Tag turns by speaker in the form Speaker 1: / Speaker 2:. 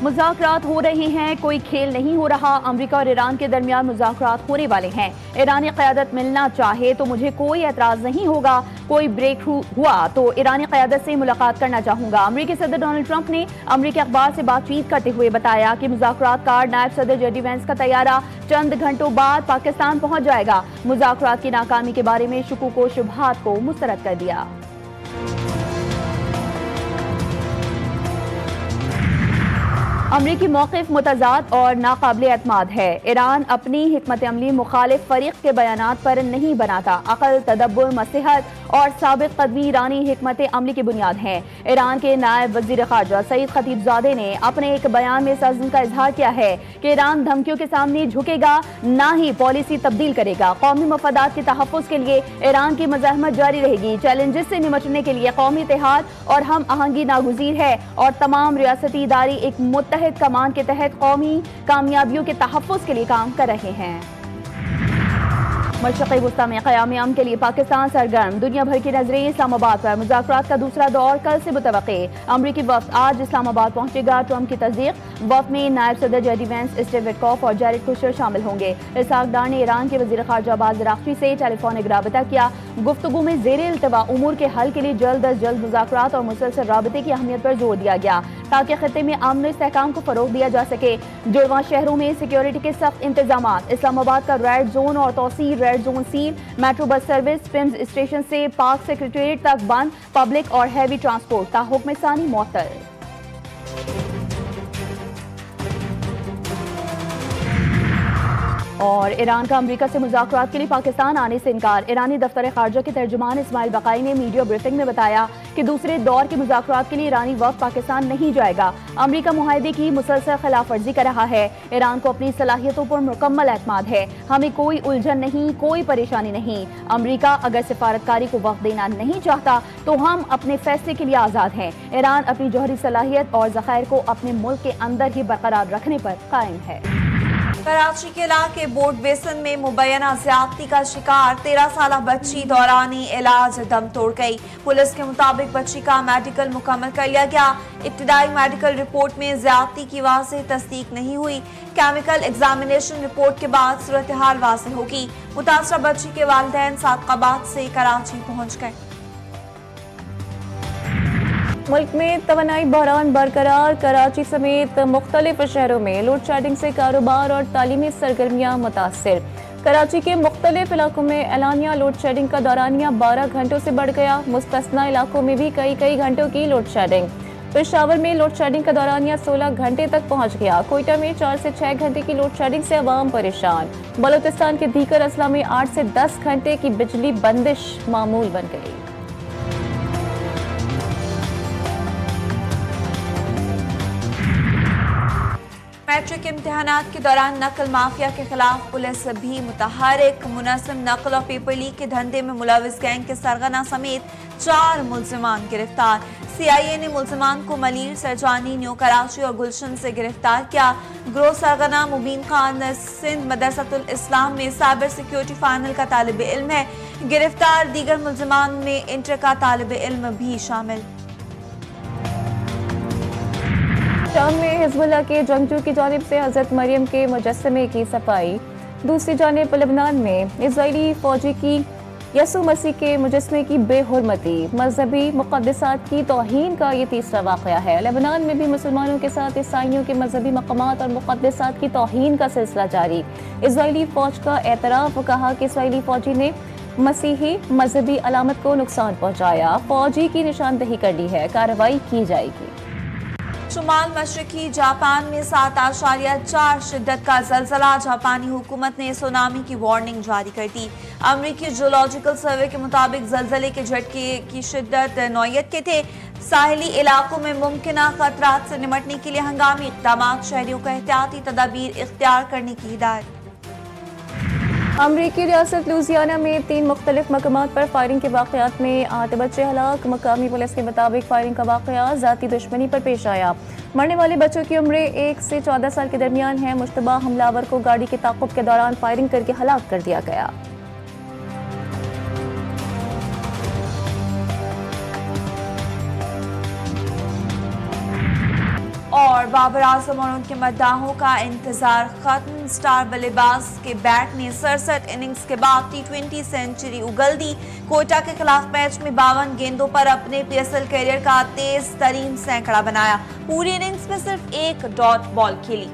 Speaker 1: مذاکرات ہو رہے ہیں، کوئی کھیل نہیں ہو رہا۔ امریکہ اور ایران کے درمیان مذاکرات ہونے والے ہیں۔ ایرانی قیادت ملنا چاہے تو مجھے کوئی اعتراض نہیں ہوگا۔ کوئی بریک ہوا تو ایرانی قیادت سے ملاقات کرنا چاہوں گا۔ امریکی صدر ڈونلڈ ٹرمپ نے امریکی اخبار سے بات چیت کرتے ہوئے بتایا کہ مذاکرات کار نائب صدر جے ڈی وینس کا طیارہ چند گھنٹوں بعد پاکستان پہنچ جائے گا۔ مذاکرات کی ناکامی کے بارے میں شکوک و شبہات کو مسترد کر دیا۔ امریکی موقف متضاد اور ناقابل اعتماد ہے۔ ایران اپنی حکمت عملی مخالف فریق کے بیانات پر نہیں بناتا۔ عقل، تدبر، مصلحت اور ثابت قدمی ایرانی حکمت عملی کی بنیاد ہیں۔ ایران کے نائب وزیر خارجہ سعید خطیب زادے نے اپنے ایک بیان میں اس عزم کا اظہار کیا ہے کہ ایران دھمکیوں کے سامنے جھکے گا، نہ ہی پالیسی تبدیل کرے گا۔ قومی مفادات کے تحفظ کے لیے ایران کی مزاحمت جاری رہے گی۔ چیلنجز سے نمٹنے کے لیے قومی اتحاد اور ہم آہنگی ناگزیر ہے اور تمام ریاستی ادارے ایک متحد کمان کے تحت قومی کامیابیوں کے تحفظ کے لیے کام کر رہے ہیں۔ مشرق وسطی میں قیام امن کے لیے پاکستان سرگرم، دنیا بھر کی نظریں اسلام آباد پر۔ مذاکرات کا دوسرا دور کل سے متوقع۔ امریکی وفد آج اسلام آباد پہنچے گا۔ ٹرمپ کی تصدیق۔ وفد میں نائب صدر J D Vance, Steve Witkoff اور جیریڈ کوشنر شامل ہوں گے۔ اسحاق ڈار نے ایران کے وزیر خارجہ عباس زراقچی سے ٹیلی فونک رابطہ کیا۔ گفتگو میں زیر التوا امور کے حل کے لیے جلد از جلد مذاکرات اور مسلسل رابطے کی اہمیت پر زور دیا گیا تاکہ خطے میں امن و استحکام کو فروغ دیا جا سکے۔ جڑواں شہروں میں سیکیورٹی کے سخت انتظامات۔ اسلام آباد کا ریڈ زون اور توسیع، red zone seal. Metro bus service فمز اسٹیشن سے پاک سیکریٹریٹ تک بند۔ پبلک اور ہیوی ٹرانسپورٹ تا حکم ثانی معطل۔ اور ایران کا امریکہ سے مذاکرات کے لیے پاکستان آنے سے انکار۔ ایرانی دفتر خارجہ کے ترجمان اسماعیل بقائی نے میڈیا بریفنگ میں بتایا کہ دوسرے دور کے مذاکرات کے لیے ایرانی وفد پاکستان نہیں جائے گا۔ امریکہ معاہدے کی مسلسل خلاف ورزی کر رہا ہے۔ ایران کو اپنی صلاحیتوں پر مکمل اعتماد ہے۔ ہمیں کوئی الجھن نہیں، کوئی پریشانی نہیں۔ امریکہ اگر سفارتکاری کو وقت دینا نہیں چاہتا تو ہم اپنے فیصلے کے لیے آزاد ہیں۔ ایران اپنی جوہری صلاحیت اور ذخائر کو اپنے ملک کے اندر ہی برقرار رکھنے پر قائم ہے۔
Speaker 2: کراچی کے علاقے بورڈ بیسن میں مبینہ زیادتی کا شکار 13 سالہ بچی دوران علاج دم توڑ گئی۔ پولیس کے مطابق بچی کا میڈیکل مکمل کر لیا گیا۔ ابتدائی میڈیکل رپورٹ میں زیادتی کی واضح تصدیق نہیں ہوئی۔ کیمیکل ایگزامینیشن رپورٹ کے بعد صورتحال واضح ہوگی۔ متاثرہ بچی کے والدین صادقاباد سے کراچی پہنچ گئے۔
Speaker 3: ملک میں توانائی بحران برقرار، کراچی سمیت مختلف شہروں میں لوڈ شیڈنگ سے کاروبار اور تعلیمی سرگرمیاں متاثر۔ کراچی کے مختلف علاقوں میں اعلانیہ لوڈ شیڈنگ کا دورانیہ 12 گھنٹوں سے بڑھ گیا۔ مستثنی علاقوں میں بھی کئی گھنٹوں کی لوڈ شیڈنگ۔ پشاور میں لوڈ شیڈنگ کا دورانیہ 16 گھنٹے تک پہنچ گیا۔ کوئٹہ میں 4 سے 6 گھنٹے کی لوڈ شیڈنگ سے عوام پریشان۔ بلوچستان کے دیگر اضلاع میں 8 سے 10 گھنٹے کی بجلی بندش معمول بن گئی۔
Speaker 2: میٹرک امتحانات کے دوران نقل مافیا کے خلاف پولیس بھی متحرک۔ منظم نقل اور پیپر لیک کے دھندے میں ملوث گینگ کے سرغنہ سمیت 4 ملزمان گرفتار۔ سی آئی اے نے ملزمان کو ملیر، سرجانی، نیو کراچی اور گلشن سے گرفتار کیا۔ گروہ سرغنہ مبین خان سندھ مدرسۃ الاسلام میں سائبر سیکیورٹی فائنل کا طالب علم ہے۔ گرفتار دیگر ملزمان میں انٹر کا طالب علم بھی شامل۔
Speaker 3: شام میں حزب اللہ کے جنگجو کی جانب سے حضرت مریم کے مجسمے کی صفائی۔ دوسری جانب لبنان میں اسرائیلی فوجی کی یسوع مسیح کے مجسمے کی بے حرمتی، مذہبی مقدسات کی توہین کا یہ تیسرا واقعہ ہے۔ لبنان میں بھی مسلمانوں کے ساتھ عیسائیوں کے مذہبی مقامات اور مقدسات کی توہین کا سلسلہ جاری۔ اسرائیلی فوج کا اعتراف، کہا کہ اسرائیلی فوجی نے مسیحی مذہبی علامت کو نقصان پہنچایا، فوجی کی نشاندہی کر لی ہے، کارروائی کی جائے گی۔
Speaker 2: شمال مشرقی جاپان میں 7.4 شدت کا زلزلہ۔ جاپانی حکومت نے سونامی کی وارننگ جاری کر دی۔ امریکی جیولوجیکل سروے کے مطابق زلزلے کے جھٹکے کی شدت نوعیت کے تھے۔ ساحلی علاقوں میں ممکنہ خطرات سے نمٹنے کے لیے ہنگامی اقدامات، شہریوں کو احتیاطی تدابیر اختیار کرنے کی ہدایت۔
Speaker 3: امریکی ریاست لوزیانہ میں 3 مختلف مقامات پر فائرنگ کے واقعات میں 8 بچے ہلاک۔ مقامی پولیس کے مطابق فائرنگ کا واقعہ ذاتی دشمنی پر پیش آیا۔ مرنے والے بچوں کی عمریں 1 سے 14 سال کے درمیان ہے۔ مشتبہ حملہ آور کو گاڑی کے تعاقب کے دوران فائرنگ کر کے ہلاک کر دیا گیا۔
Speaker 2: اور اور بابر اعظم اور ان کے مداحوں کا انتظار ختم. سٹار بلےباز کے بیٹ نے 67 اننگز کے بعد ٹی20 سینچری اگل دی. کوئٹہ کے خلاف میچ میں 52 گیندوں پر اپنے پی ایس ایل کیریئر کا تیز ترین سینکڑا بنایا. پوری اننگز میں صرف ایک ڈاٹ بال کھیلی.